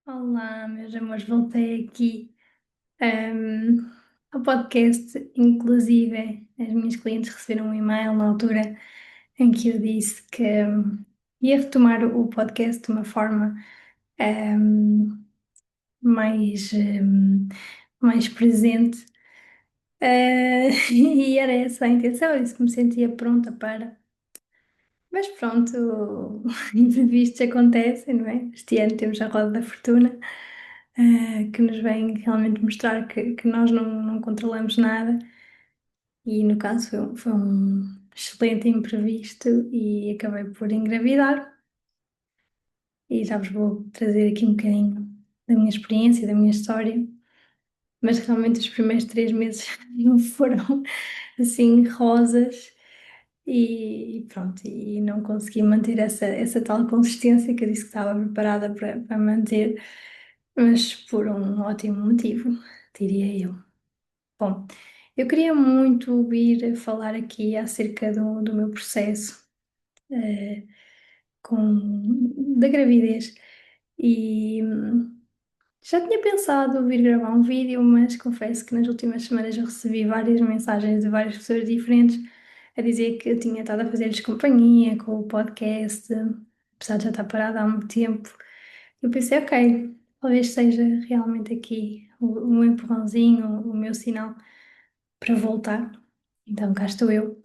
Olá, meus amores, voltei aqui ahm, ao podcast. Inclusive, as minhas clientes receberam um e-mail na altura em que eu disse que ia retomar o podcast de uma forma ahm, mais, mais presente. E era essa a intenção, eu disse que me sentia pronta para. Mas pronto, imprevistos acontecem, não é? Este ano temos a Roda da Fortuna, que nos vem realmente mostrar que nós não controlamos nada, e no caso foi um excelente imprevisto e acabei por engravidar, e já vos vou trazer aqui um bocadinho da minha experiência, da minha história, mas realmente os primeiros 3 meses não foram assim rosas. E pronto, e não consegui manter essa tal consistência que eu disse que estava preparada para manter, mas por um ótimo motivo, diria eu. Bom, eu queria muito ouvir falar aqui acerca do meu processo eh, da gravidez e já tinha pensado vir gravar um vídeo, mas confesso que nas últimas semanas eu recebi várias mensagens de várias pessoas diferentes a dizer que eu tinha estado a fazer-lhes companhia com o podcast, apesar de já estar parada há muito tempo. Eu pensei, ok, talvez seja realmente aqui o meu empurrãozinho, o meu sinal para voltar. Então cá estou eu.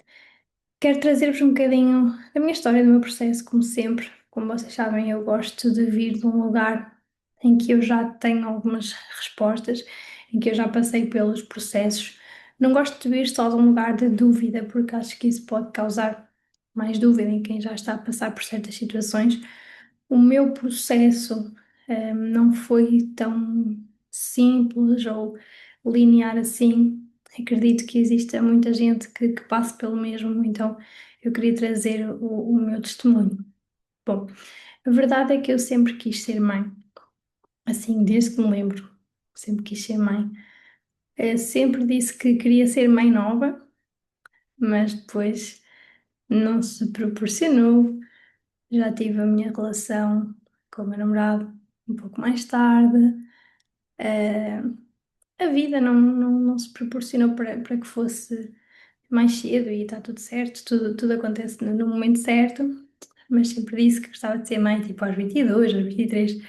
Quero trazer-vos um bocadinho da minha história, do meu processo, como sempre. Como vocês sabem, eu gosto de vir de um lugar em que eu já tenho algumas respostas, em que eu já passei pelos processos. Não gosto de vir só de um lugar de dúvida, porque acho que isso pode causar mais dúvida em quem já está a passar por certas situações. O meu processo, não foi tão simples ou linear assim. Acredito que exista muita gente que passe pelo mesmo, então eu queria trazer o meu testemunho. Bom, a verdade é que eu sempre quis ser mãe, assim, desde que me lembro, sempre quis ser mãe. Sempre disse que queria ser mãe nova, mas depois não se proporcionou. Já tive a minha relação com o meu namorado um pouco mais tarde. Eh, a vida não se proporcionou para que fosse mais cedo e está tudo certo, tudo acontece no momento certo, mas sempre disse que gostava de ser mãe, tipo aos 22, aos 23,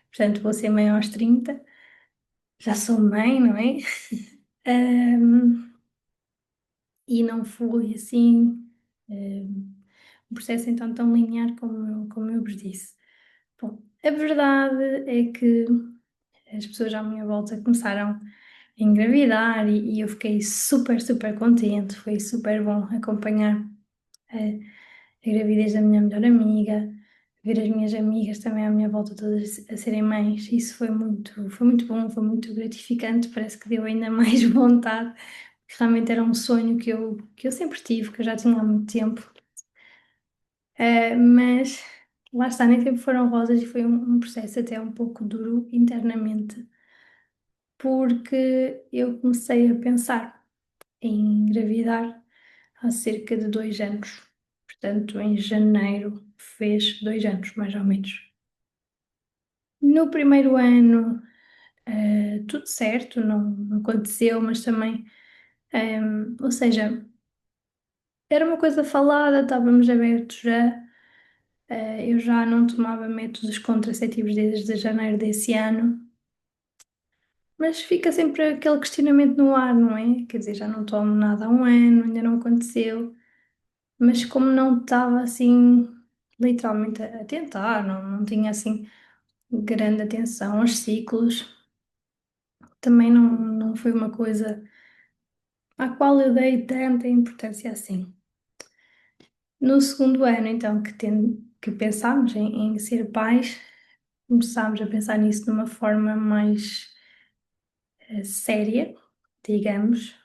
portanto vou ser mãe aos 30, já sou mãe, não é? Ahm, e não foi assim, um processo então tão linear como eu vos disse. Bom, a verdade é que as pessoas à minha volta começaram a engravidar e eu fiquei super, super contente. Foi super bom acompanhar a gravidez da minha melhor amiga, ver as minhas amigas também à minha volta todas a serem mães. Isso foi muito bom, foi muito gratificante. Parece que deu ainda mais vontade, que realmente era um sonho que eu sempre tive, que eu já tinha há muito tempo. Mas lá está, nem sempre foram rosas e foi um processo até um pouco duro internamente, porque eu comecei a pensar em engravidar há cerca de 2 anos. Portanto, em janeiro fez 2 anos, mais ou menos. No primeiro ano, tudo certo, não aconteceu, mas também, ou seja, era uma coisa falada, estávamos abertos já. Eu já não tomava métodos contraceptivos desde janeiro desse ano. Mas fica sempre aquele questionamento no ar, não é? Quer dizer, já não tomo nada há um ano, ainda não aconteceu, mas como não estava assim, literalmente a tentar, não tinha assim grande atenção aos ciclos, também não foi uma coisa à qual eu dei tanta importância assim. No segundo ano, então, que pensámos em ser pais, começámos a pensar nisso de uma forma mais séria, digamos.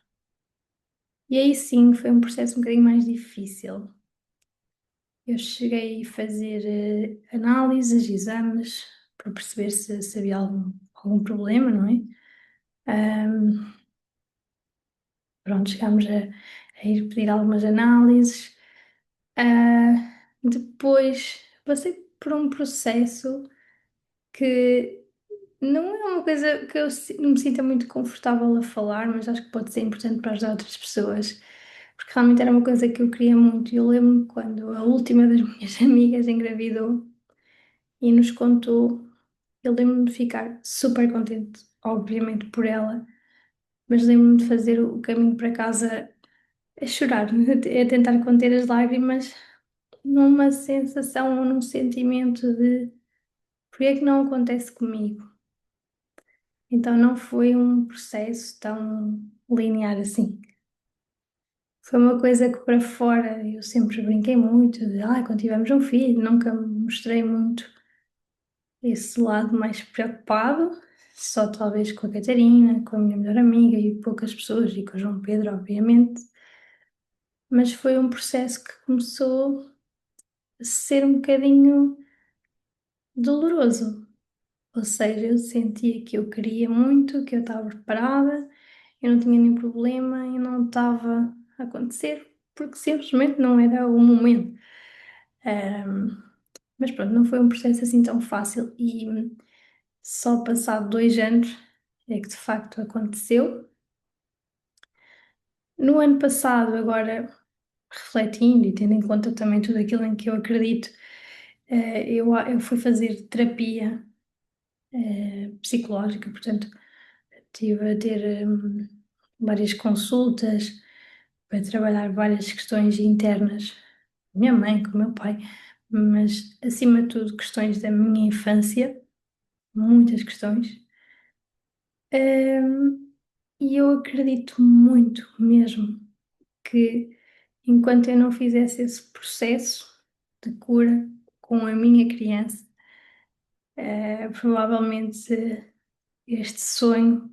E aí sim foi um processo um bocadinho mais difícil. Eu cheguei a fazer análises, exames, para perceber se havia algum problema, não é? Ahm, pronto, chegámos a ir pedir algumas análises. Depois passei por um processo que Não é uma coisa que não me sinta muito confortável a falar, mas acho que pode ser importante para ajudar outras pessoas, porque realmente era uma coisa que eu queria muito. Eu lembro-me quando a última das minhas amigas engravidou e nos contou, eu lembro-me de ficar super contente, obviamente por ela, mas lembro-me de fazer o caminho para casa a chorar, a tentar conter as lágrimas, numa sensação ou num sentimento de porque é que não acontece comigo? Então não foi um processo tão linear assim. Foi uma coisa que para fora eu sempre brinquei muito, de quando tivemos um filho, nunca me mostrei muito esse lado mais preocupado, só talvez com a Catarina, com a minha melhor amiga e poucas pessoas, e com o João Pedro, obviamente. Mas foi um processo que começou a ser um bocadinho doloroso. Ou seja, eu sentia que eu queria muito, que eu estava preparada, eu não tinha nenhum problema e não estava a acontecer, porque simplesmente não era o momento. Ahm, mas pronto, não foi um processo assim tão fácil e só passado 2 anos é que de facto aconteceu. No ano passado, agora refletindo e tendo em conta também tudo aquilo em que eu acredito, eu fui fazer terapia, psicológica, portanto. Estive a ter várias consultas para trabalhar várias questões internas, com a minha mãe, com o meu pai, mas acima de tudo questões da minha infância, muitas questões. Hum, e eu acredito muito mesmo que enquanto eu não fizesse esse processo de cura com a minha criança, provavelmente este sonho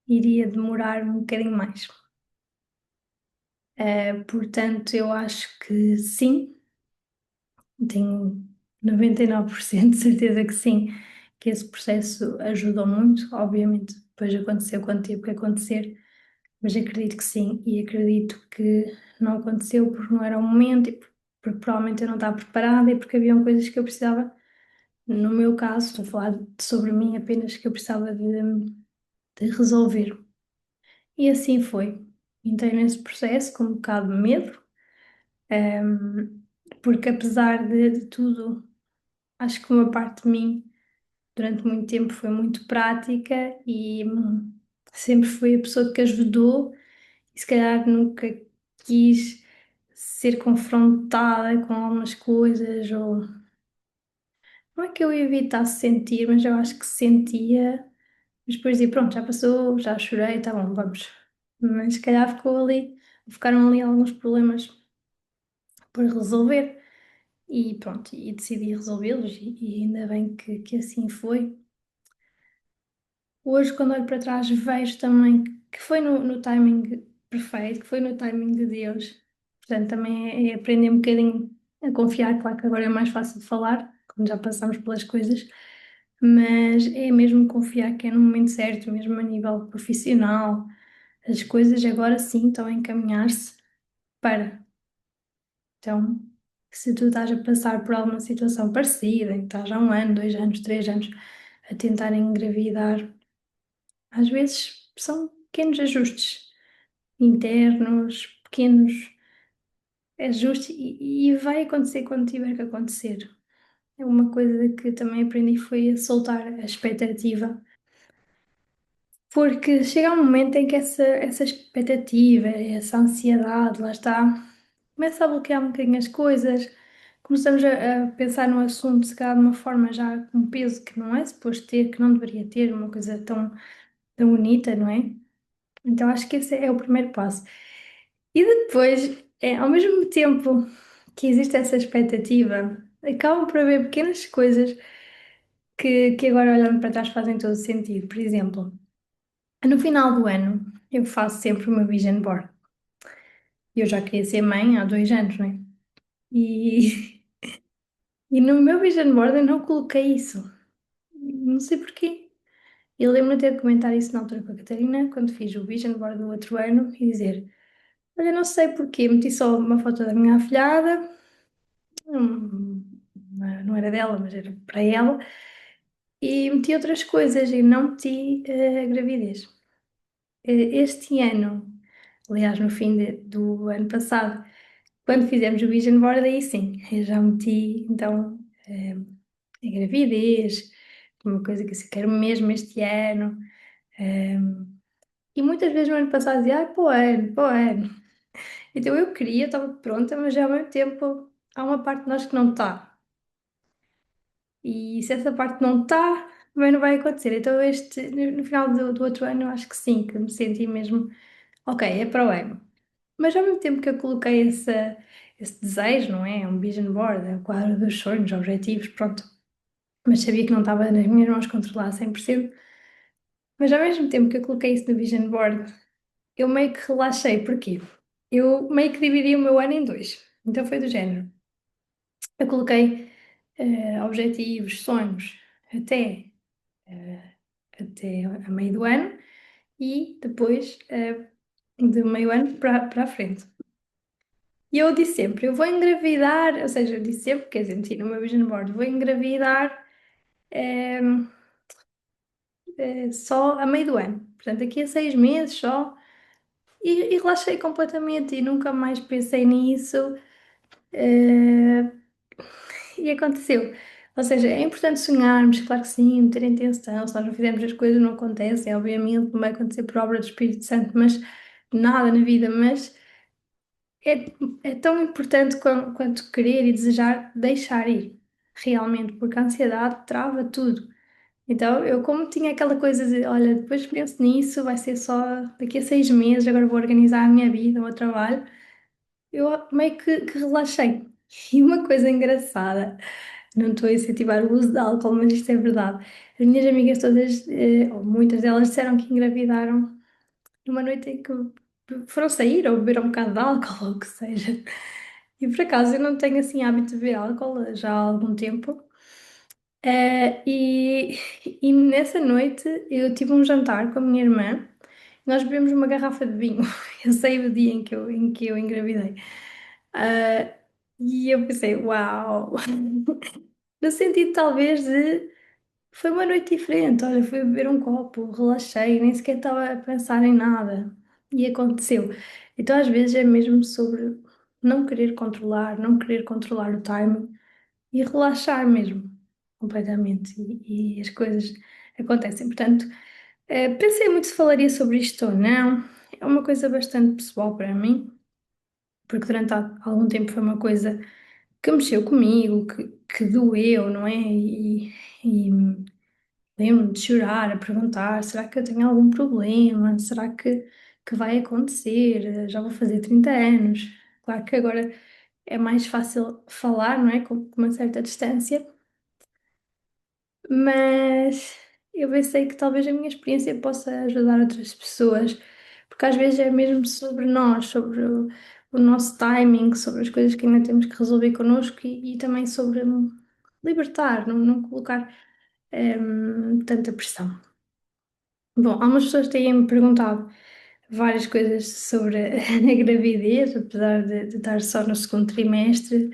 iria demorar um bocadinho mais. Portanto, eu acho que sim, tenho 99% de certeza que sim, que esse processo ajudou muito. Obviamente, depois aconteceu quando teve que acontecer, mas acredito que sim, e acredito que não aconteceu porque não era o momento, e porque provavelmente eu não estava preparada e porque haviam coisas que eu precisava, no meu caso, estou a falar sobre mim apenas, que eu precisava de resolver. E assim foi. Entrei nesse processo com um bocado de medo. Um, Porque apesar de tudo, acho que uma parte de mim durante muito tempo foi muito prática e sempre fui a pessoa que ajudou e se calhar nunca quis ser confrontada com algumas coisas ou não é que eu evitasse sentir, mas eu acho que sentia, mas depois dizia, pronto, já passou, já chorei, tá bom, vamos. Mas se calhar ficaram ali alguns problemas por resolver. E pronto, e decidi resolvê-los e ainda bem que assim foi. Hoje, quando olho para trás, vejo também que foi no timing perfeito, que foi no timing de Deus. Portanto, também é aprender um bocadinho a confiar. Claro que agora é mais fácil de falar, quando já passamos pelas coisas, mas é mesmo confiar que é no momento certo, mesmo a nível profissional. As coisas agora sim estão a encaminhar-se para. Então, se tu estás a passar por alguma situação parecida, em que estás há 1 ano, 2 anos, 3 anos a tentar engravidar, às vezes são pequenos ajustes internos, pequenos ajustes e vai acontecer quando tiver que acontecer. É uma coisa que também aprendi foi a soltar a expectativa, porque chega um momento em que essa expectativa, essa ansiedade, lá está, começa a bloquear um bocadinho as coisas. Começamos a pensar no assunto, se calhar de uma forma já com um peso que não é suposto ter, que não deveria ter, uma coisa tão bonita, não é? Então acho que esse é o primeiro passo. E depois, ao mesmo tempo que existe essa expectativa, acabam por haver pequenas coisas que agora olhando para trás fazem todo sentido. Por exemplo, no final do ano eu faço sempre uma vision board. Eu já queria ser mãe há 2 anos, não é? E, e no meu vision board eu não coloquei isso. Não sei porquê. Eu lembro-me de ter de comentar isso na altura com a Catarina, quando fiz o vision board do outro ano, e dizer: Olha, não sei porquê, meti só uma foto da minha afilhada, não era dela, mas era para ela, e meti outras coisas e não meti a gravidez. Este ano, aliás, no fim do ano passado, quando fizemos o Vision Board, aí sim, eu já meti então a gravidez, uma coisa que eu quero mesmo este ano. eh, e muitas vezes no ano passado dizia, ai, para o ano, para o ano. Então eu queria, estava pronta, mas já ao mesmo tempo há uma parte de nós que não está. E se essa parte não está, também não vai acontecer. Então no final do outro ano, eu acho que sim, que me senti mesmo, ok, é para o ano. Mas ao mesmo tempo que eu coloquei esse desejo, não é? É um vision board, é o quadro dos sonhos, objetivos, pronto. Mas sabia que não estava nas minhas mãos controlar 100%. Mas ao mesmo tempo que eu coloquei isso no vision board, eu meio que relaxei. Porquê? Eu meio que dividi o meu ano em dois. Então foi do género. Eu coloquei objetivos, sonhos até, até a meio do ano e depois de meio ano para a frente. E eu disse sempre, eu vou engravidar, ou seja, eu disse sempre, quer dizer, meti no meu vision board, vou engravidar ehm, só a meio do ano. Portanto, daqui a 6 meses só. E relaxei completamente e nunca mais pensei nisso. eh, e aconteceu. Ou seja, é importante sonharmos, claro que sim, ter intenção. Se nós não fizermos as coisas, não acontecem. Obviamente, não vai acontecer por obra do Espírito Santo, mas nada na vida. Mas é, é tão importante quanto querer e desejar deixar ir, realmente, porque a ansiedade trava tudo. Então, eu como tinha aquela coisa de, olha, depois penso nisso, vai ser só daqui a 6 meses, agora vou organizar a minha vida, o meu trabalho, eu meio que relaxei. E uma coisa engraçada, não estou a incentivar o uso de álcool, mas isto é verdade. As minhas amigas todas, ou muitas delas, disseram que engravidaram numa noite em que foram sair ou beber um bocado de álcool ou o que seja. E por acaso eu não tenho assim hábito de beber álcool já há algum tempo. E nessa noite eu tive um jantar com a minha irmã. Nós bebemos uma garrafa de vinho. Eu sei o dia em que eu engravidei. Ah, e eu pensei, uau! No sentido talvez de foi uma noite diferente. Olha, fui beber um copo, relaxei, nem sequer estava a pensar em nada. E aconteceu. Então às vezes é mesmo sobre não querer controlar o timing e relaxar mesmo, completamente. E as coisas acontecem. Portanto, pensei muito se falaria sobre isto ou não. É uma coisa bastante pessoal para mim, porque durante algum tempo foi uma coisa que mexeu comigo, que doeu, não é? E lembro-me de chorar, a perguntar: será que eu tenho algum problema? Será que vai acontecer? Já vou fazer 30 anos. Claro que agora é mais fácil falar, não é? Com uma certa distância, mas eu pensei que talvez a minha experiência possa ajudar outras pessoas, porque às vezes é mesmo sobre nós, sobre o nosso timing, sobre as coisas que ainda temos que resolver connosco e também sobre libertar, não colocar tanta pressão. Bom, algumas pessoas têm-me perguntado várias coisas sobre a gravidez, apesar de estar só no segundo trimestre,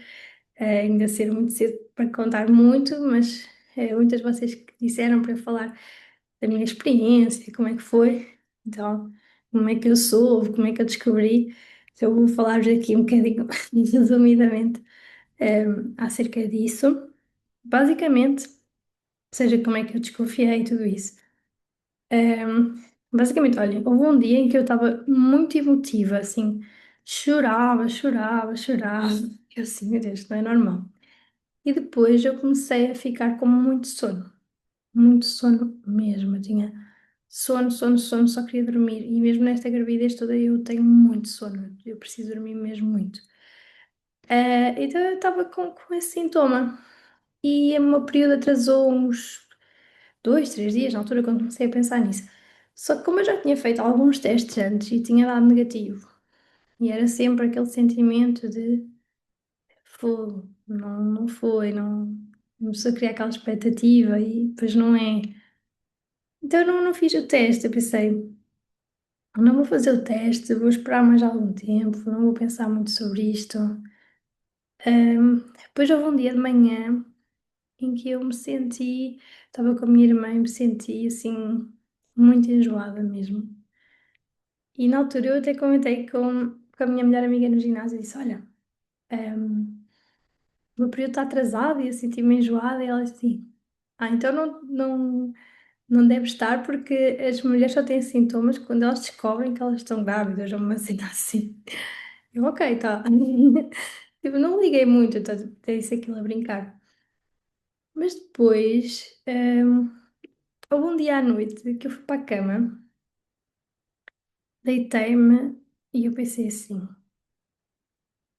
ainda ser muito cedo para contar muito, mas muitas de vocês que disseram para eu falar da minha experiência, como é que foi, então, como é que eu soube, como é que eu descobri. Então, eu vou falar-vos aqui um bocadinho, resumidamente, acerca disso. Basicamente, ou seja, como é que eu desconfiei e tudo isso. Ehm, Basicamente, olha, houve um dia em que eu estava muito emotiva, assim, chorava, chorava, chorava. Eu assim, meu Deus, isto não é normal. E depois eu comecei a ficar com muito sono mesmo. Eu tinha sono, sono, sono, só queria dormir. E mesmo nesta gravidez toda eu tenho muito sono, eu preciso dormir mesmo muito. Então eu estava com esse sintoma. E o meu período atrasou uns 2, 3 dias, na altura, quando comecei a pensar nisso. Só que como eu já tinha feito alguns testes antes e tinha dado negativo, e era sempre aquele sentimento de fogo, não foi, não começou a criar aquela expectativa e depois não é. Então eu não fiz o teste, eu pensei, não vou fazer o teste, vou esperar mais algum tempo, não vou pensar muito sobre isto. Depois houve um dia de manhã em que eu me senti, estava com a minha irmã e me senti assim, muito enjoada mesmo. E na altura eu até comentei com a minha melhor amiga no ginásio e disse: Olha, o meu período está atrasado e eu senti-me enjoada. E ela disse assim: Ah, então não deve estar porque as mulheres só têm sintomas quando elas descobrem que elas estão grávidas ou uma cena assim. Eu, ok, tá. Tipo, não liguei muito, então disse aquilo a brincar. Mas depois, houve um dia à noite que eu fui para a cama, deitei-me e eu pensei assim: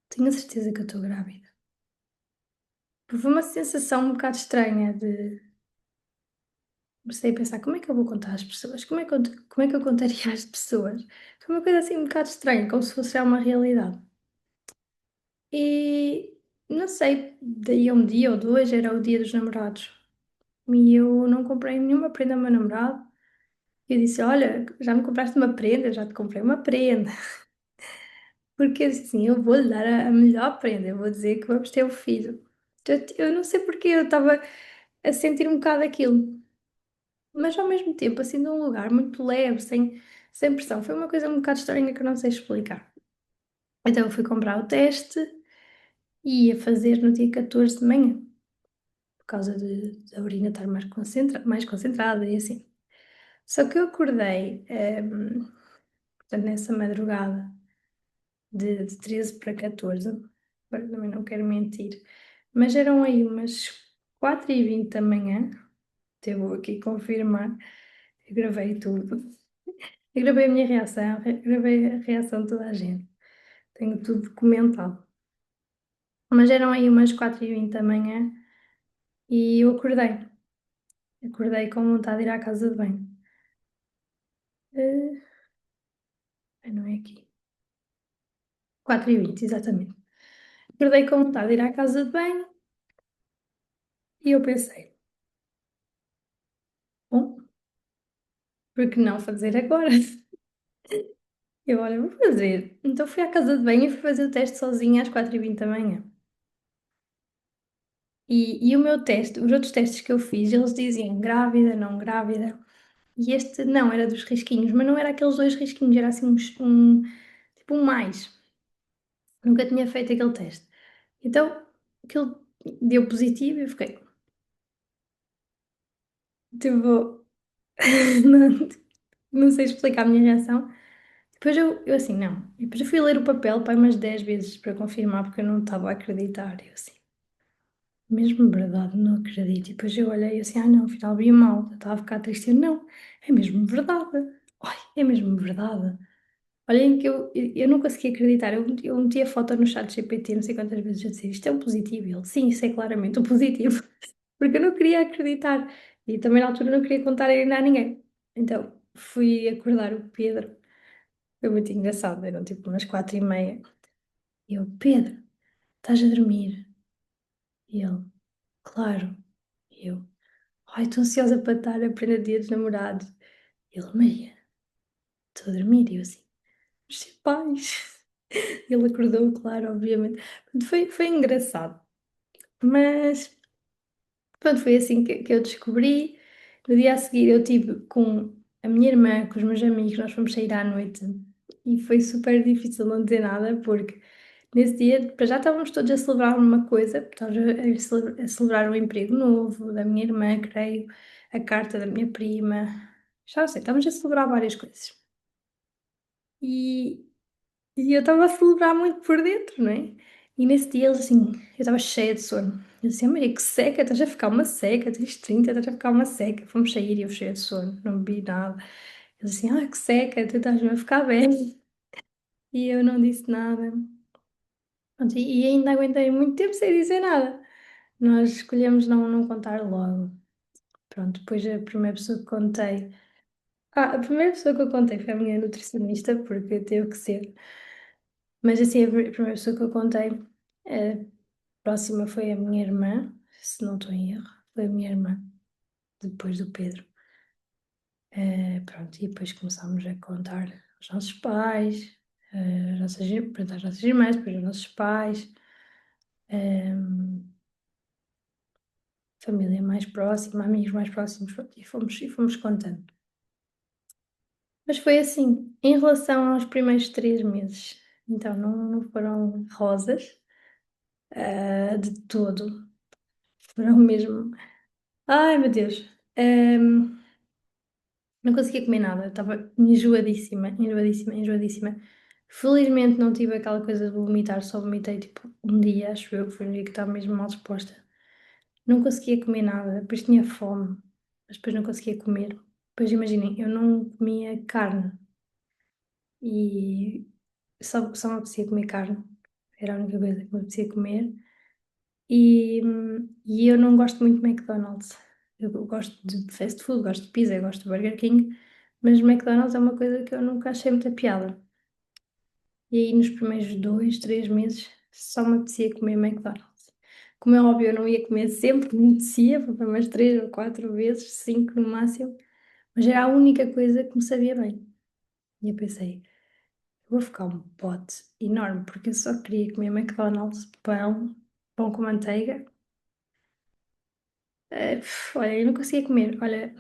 tenho a certeza que eu estou grávida. Foi uma sensação um bocado estranha de. Comecei a pensar: como é que eu vou contar às pessoas? Como é que eu contaria às pessoas? Foi uma coisa assim um bocado estranha, como se fosse já uma realidade. E não sei, daí a um dia ou dois era o dia dos namorados. E eu não comprei nenhuma prenda ao meu namorado. Eu disse: Olha, já me compraste uma prenda? Eu já te comprei uma prenda. Porque assim, eu vou-lhe dar a melhor prenda. Eu vou dizer que vamos ter o filho. Então, eu não sei porque eu estava a sentir um bocado aquilo. Mas ao mesmo tempo, assim, de um lugar muito leve, sem pressão. Foi uma coisa um bocado estranha que eu não sei explicar. Então eu fui comprar o teste e ia fazer no dia 14 de manhã, por causa da urina estar mais concentrada e assim. Só que eu acordei, portanto, nessa madrugada de 13 para 14, agora também não quero mentir, mas eram aí umas 4h20 da manhã, devo aqui confirmar, eu gravei tudo. Eu gravei a minha reação, gravei a reação de toda a gente, tenho tudo documentado. Mas eram aí umas 4h20 da manhã e eu acordei com vontade de ir à casa de banho. Eh, não é aqui. 4h20, exatamente. Acordei com vontade de ir à casa de banho e eu pensei, bom, por que não fazer agora? Eu, olha, vou fazer. Então fui à casa de banho e fui fazer o teste sozinha às 4h20 da manhã. E o meu teste, os outros testes que eu fiz, eles diziam grávida, não grávida. E este não, era dos risquinhos, mas não era aqueles dois risquinhos, era assim tipo um mais. Nunca tinha feito aquele teste. Então, aquilo deu positivo e eu fiquei, tipo, não, não sei explicar a minha reação. Depois eu assim, não. E depois eu fui ler o papel, pai, umas 10 vezes para confirmar, porque eu não estava a acreditar. Eu assim, mesmo verdade, não acredito. E depois eu olhei e assim, não, afinal vi mal, eu estava a ficar triste. Eu, não, é mesmo verdade. Ai, é mesmo verdade. Olhem que eu não conseguia acreditar. Eu meti a foto no chat GPT não sei quantas vezes a dizer isto é um positivo. E ele, sim, isso é claramente um positivo. Porque eu não queria acreditar. E também na altura não queria contar ainda a ninguém. Então fui acordar o Pedro. Foi muito engraçado. Eram tipo umas 4h30. E eu, Pedro, estás a dormir? E ele, claro. E eu, ai, estou ansiosa para estar a prender dia dos namorados. E ele, Maria, estou a dormir. E eu assim, mas sem paz. Ele acordou, claro, obviamente. Portanto, foi engraçado. Mas pronto, foi assim que eu descobri. No dia a seguir eu tive com a minha irmã, com os meus amigos, nós fomos sair à noite e foi super difícil não dizer nada porque nesse dia para já estávamos todos a celebrar uma coisa, estávamos a celebrar o emprego novo da minha irmã, creio, a carta da minha prima, já sei, estávamos a celebrar várias coisas. E, e eu estava a celebrar muito por dentro, não é? E nesse dia eles assim, eu estava cheia de sono. Eu disse: Maria, que seca, estás a ficar uma seca, tens 30, estás a ficar uma seca. Fomos sair e eu cheia de sono, não bebi nada. Eles assim: que seca, tu estás a ficar bem. E eu não disse nada. Pronto, e ainda aguentei muito tempo sem dizer nada. Nós escolhemos não contar logo. Pronto, depois a primeira pessoa que contei. A primeira pessoa que eu contei foi a minha nutricionista, porque teve que ser. Mas assim, a primeira pessoa que eu contei, a próxima foi a minha irmã, se não estou em erro, foi a minha irmã, depois do Pedro. Pronto, e depois começámos a contar aos nossos pais, pronto, às nossas irmãs, depois aos nossos pais. família mais próxima, amigos mais próximos, pronto, e fomos contando. Mas foi assim, em relação aos primeiros 3 meses, então não foram rosas, de todo, foram mesmo. Ai meu Deus! Não conseguia comer nada, estava enjoadíssima, enjoadíssima, enjoadíssima. Felizmente não tive aquela coisa de vomitar, só vomitei tipo um dia, acho eu, que foi um dia que estava mesmo mal disposta. Não conseguia comer nada, depois tinha fome, mas depois não conseguia comer. Depois imaginem, eu não comia carne e só me apetecia comer carne, era a única coisa que me apetecia comer. E eu não gosto muito de McDonald's. Eu gosto de fast food, gosto de pizza, gosto de Burger King, mas McDonald's é uma coisa que eu nunca achei muita piada. E aí nos primeiros 2, 3 meses só me apetecia comer McDonald's. Como é óbvio, eu não ia comer sempre, me apetecia, foi para umas 3 ou 4 vezes, 5 no máximo, mas era a única coisa que me sabia bem. E eu pensei, vou ficar um pote enorme, porque eu só queria comer McDonald's, pão com manteiga. Olha, eu não conseguia comer. Olha,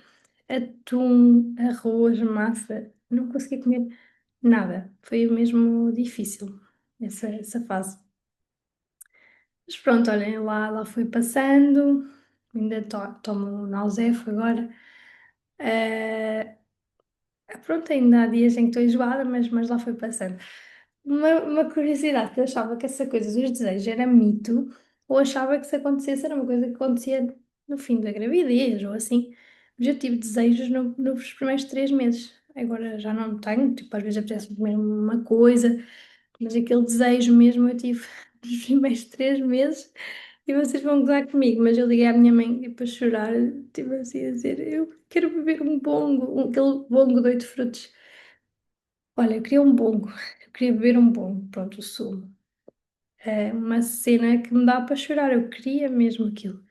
atum, arroz, massa, não conseguia comer nada. Foi mesmo difícil essa fase. Mas pronto, olhem, lá foi passando. Ainda tomo um Nalzef agora. Eh, Pronto, ainda há dias em que estou enjoada, mas lá foi passando. Uma curiosidade, que eu achava que essa coisa dos desejos era mito, ou achava que se acontecesse era uma coisa que acontecia no fim da gravidez, ou assim. Mas eu tive desejos nos primeiros 3 meses. Agora já não tenho, tipo, às vezes apetece comer uma coisa, mas aquele desejo mesmo eu tive nos primeiros 3 meses. E vocês vão gozar comigo, mas eu liguei à minha mãe e para chorar, tipo assim a dizer: Eu quero beber um bongo, aquele bongo de 8 frutos. Olha, eu queria um bongo, eu queria beber um bongo, pronto, o sumo. É uma cena que me dá para chorar, eu queria mesmo aquilo.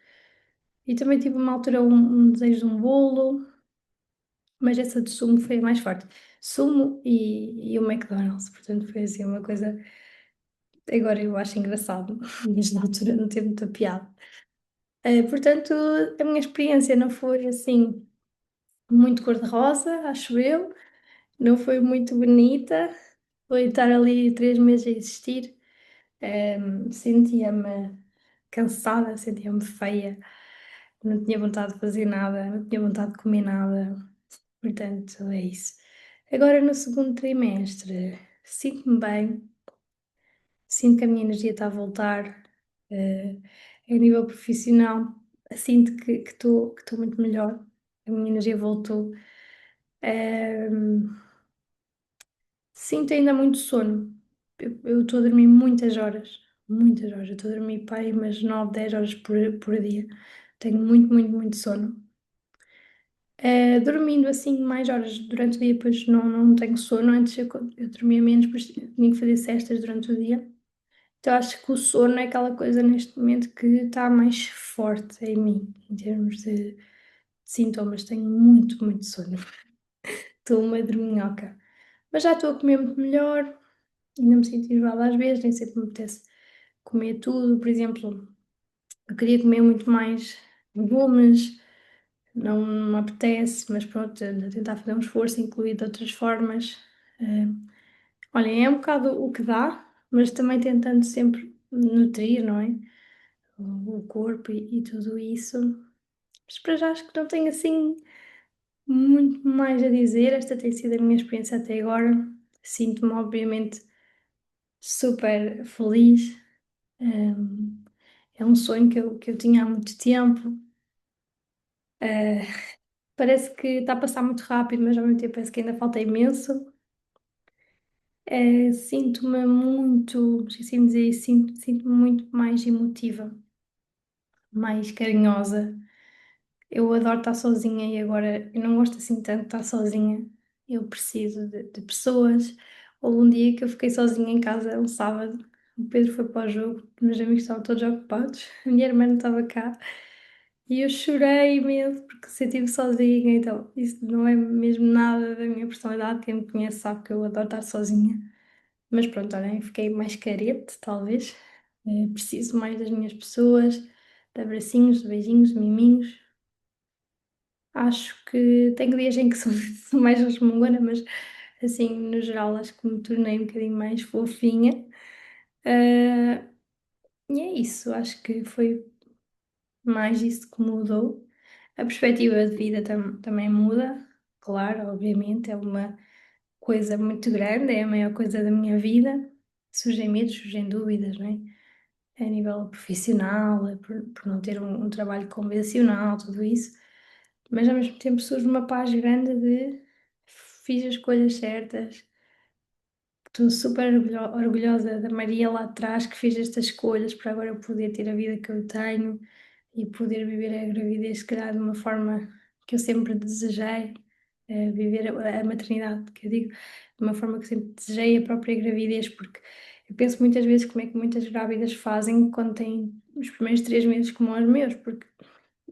E também tive uma altura um desejo de um bolo, mas essa de sumo foi a mais forte. Sumo e o McDonald's, portanto foi assim uma coisa. Agora eu acho engraçado, mas na altura não teve muita piada. Portanto, a minha experiência não foi assim muito cor-de-rosa, acho eu, não foi muito bonita, foi estar ali 3 meses a existir. Sentia-me cansada, sentia-me feia, não tinha vontade de fazer nada, não tinha vontade de comer nada, portanto é isso. Agora no segundo trimestre, sinto-me bem, sinto que a minha energia está a voltar, a nível profissional, sinto que estou muito melhor, a minha energia voltou. Ehm, Sinto ainda muito sono. Eu estou a dormir muitas horas, muitas horas. Eu estou a dormir para aí umas 9, 10 horas por dia. Tenho muito, muito, muito sono. Dormindo assim mais horas durante o dia, pois não tenho sono. Antes eu dormia menos, pois tinha que fazer cestas durante o dia. Então acho que o sono é aquela coisa neste momento que está mais forte em mim, em termos de sintomas. Tenho muito, muito sono. Estou uma dorminhoca. Mas já estou a comer muito melhor, ainda me sinto enjoada às vezes, nem sempre me apetece comer tudo. Por exemplo, eu queria comer muito mais legumes, não me apetece, mas pronto, ando a tentar fazer um esforço, incluir de outras formas. Eh, Olhem, é um bocado o que dá, mas também tentando sempre nutrir, não é? O corpo e tudo isso. Mas para já acho que não tenho assim muito mais a dizer. Esta tem sido a minha experiência até agora. Sinto-me, obviamente, super feliz. Um, É um sonho que eu tinha há muito tempo. Uh, Parece que está a passar muito rápido, mas ao mesmo tempo parece que ainda falta imenso. Sinto-me muito, esqueci de dizer isso, sinto-me muito mais emotiva, mais carinhosa. Eu adoro estar sozinha e agora eu não gosto assim tanto de estar sozinha. Eu preciso de pessoas. Houve um dia que eu fiquei sozinha em casa, um sábado. O Pedro foi para o jogo, meus amigos estavam todos ocupados, a minha irmã não estava cá. E eu chorei imenso porque senti-me sozinha, então isso não é mesmo nada da minha personalidade. Quem me conhece sabe que eu adoro estar sozinha. Mas pronto, olhem, fiquei mais carente, talvez. Preciso mais das minhas pessoas, de abracinhos, de beijinhos, de miminhos. Acho que tenho dias em que sou, sou mais resmungona, mas assim, no geral, acho que me tornei um bocadinho mais fofinha. Ah, e é isso, acho que foi mais isso que mudou. A perspectiva de vida também muda, claro, obviamente, é uma coisa muito grande, é a maior coisa da minha vida. Surgem medos, surgem dúvidas, não é? A nível profissional, por não ter um trabalho convencional, tudo isso. Mas ao mesmo tempo surge uma paz grande de fiz as escolhas certas. Estou super orgulhosa da Maria lá atrás que fez estas escolhas para agora eu poder ter a vida que eu tenho e poder viver a gravidez, se calhar, de uma forma que eu sempre desejei, viver a maternidade, que eu digo, de uma forma que eu sempre desejei a própria gravidez, porque eu penso muitas vezes como é que muitas grávidas fazem quando têm os primeiros 3 meses como os meus, porque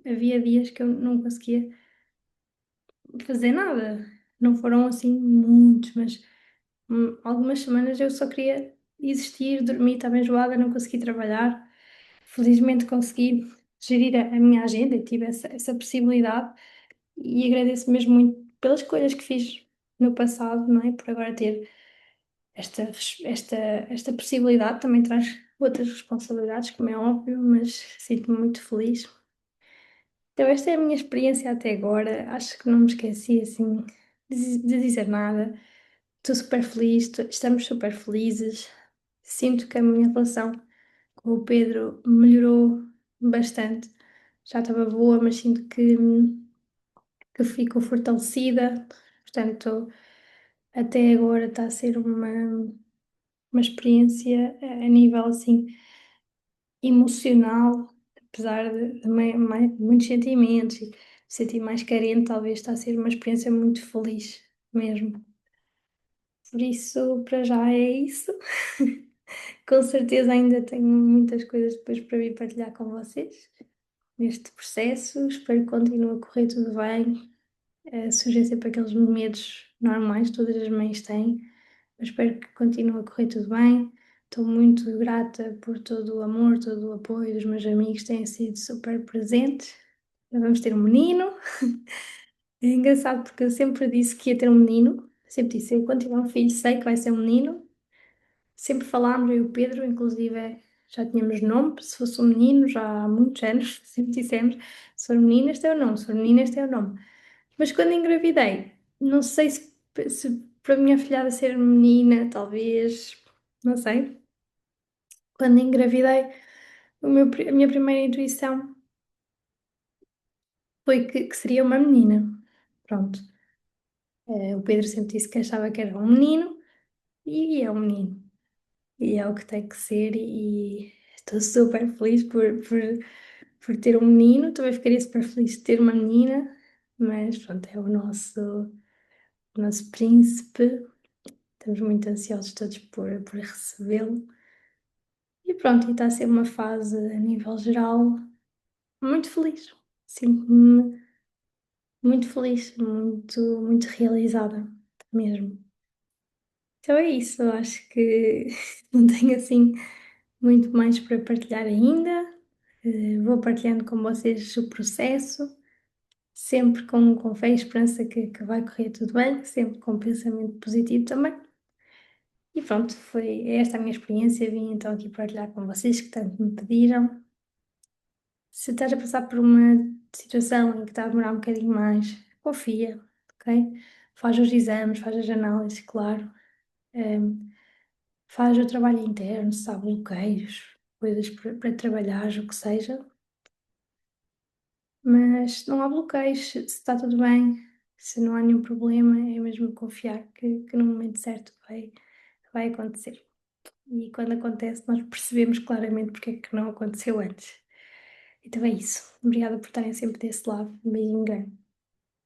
havia dias que eu não conseguia fazer nada. Não foram assim muitos, mas algumas semanas eu só queria existir, dormir, estava enjoada, não consegui trabalhar. Felizmente consegui gerir a minha agenda e tive essa possibilidade e agradeço mesmo muito pelas escolhas que fiz no passado, não é? Por agora ter esta possibilidade também traz outras responsabilidades, como é óbvio, mas sinto-me muito feliz. Então, esta é a minha experiência até agora. Acho que não me esqueci assim de dizer nada. Estou super feliz, estamos super felizes. Sinto que a minha relação com o Pedro melhorou bastante. Já estava boa, mas sinto que ficou fortalecida. Portanto, até agora está a ser uma experiência a nível assim emocional, apesar de muitos sentimentos e me sentir mais carente, talvez está a ser uma experiência muito feliz mesmo. Por isso, para já é isso. Com certeza ainda tenho muitas coisas depois para vir partilhar com vocês neste processo. Espero que continue a correr tudo bem. Surgem sempre aqueles medos normais, que todas as mães têm, mas espero que continue a correr tudo bem. Estou muito grata por todo o amor, todo o apoio dos meus amigos, têm sido super presentes. Já vamos ter um menino. É engraçado porque eu sempre disse que ia ter um menino, sempre disse, eu quando tiver um filho sei que vai ser um menino. Sempre falámos, eu e o Pedro, inclusive já tínhamos nome, se fosse um menino já há muitos anos, sempre dissemos, se for menina este é o nome, se for menina este é o nome. Mas quando engravidei, não sei se para a minha filhada ser menina, talvez, não sei. Quando engravidei, a minha primeira intuição foi que seria uma menina. Pronto. O Pedro sempre disse que achava que era um menino e é um menino. E é o que tem que ser e estou super feliz por ter um menino. Também ficaria super feliz de ter uma menina, mas pronto, é o nosso príncipe. Estamos muito ansiosos todos por recebê-lo. E pronto, e está a ser uma fase a nível geral muito feliz. Sinto-me muito feliz, muito realizada mesmo. Então é isso, eu acho que não tenho assim muito mais para partilhar ainda. Vou partilhando com vocês o processo, sempre com fé e esperança que vai correr tudo bem, sempre com pensamento positivo também. E pronto, foi esta a minha experiência. Vim então aqui partilhar com vocês que tanto me pediram. Se estás a passar por uma situação em que está a demorar um bocadinho mais, confia, ok? Faz os exames, faz as análises, claro. Ehm, Faz o trabalho interno, se há bloqueios, coisas para trabalhar, o que seja. Mas não há bloqueios, se está tudo bem, se não há nenhum problema, é mesmo confiar que no momento certo vai acontecer. E quando acontece, nós percebemos claramente porque é que não aconteceu antes. Então é isso. Obrigada por estarem sempre desse lado. Um beijinho grande.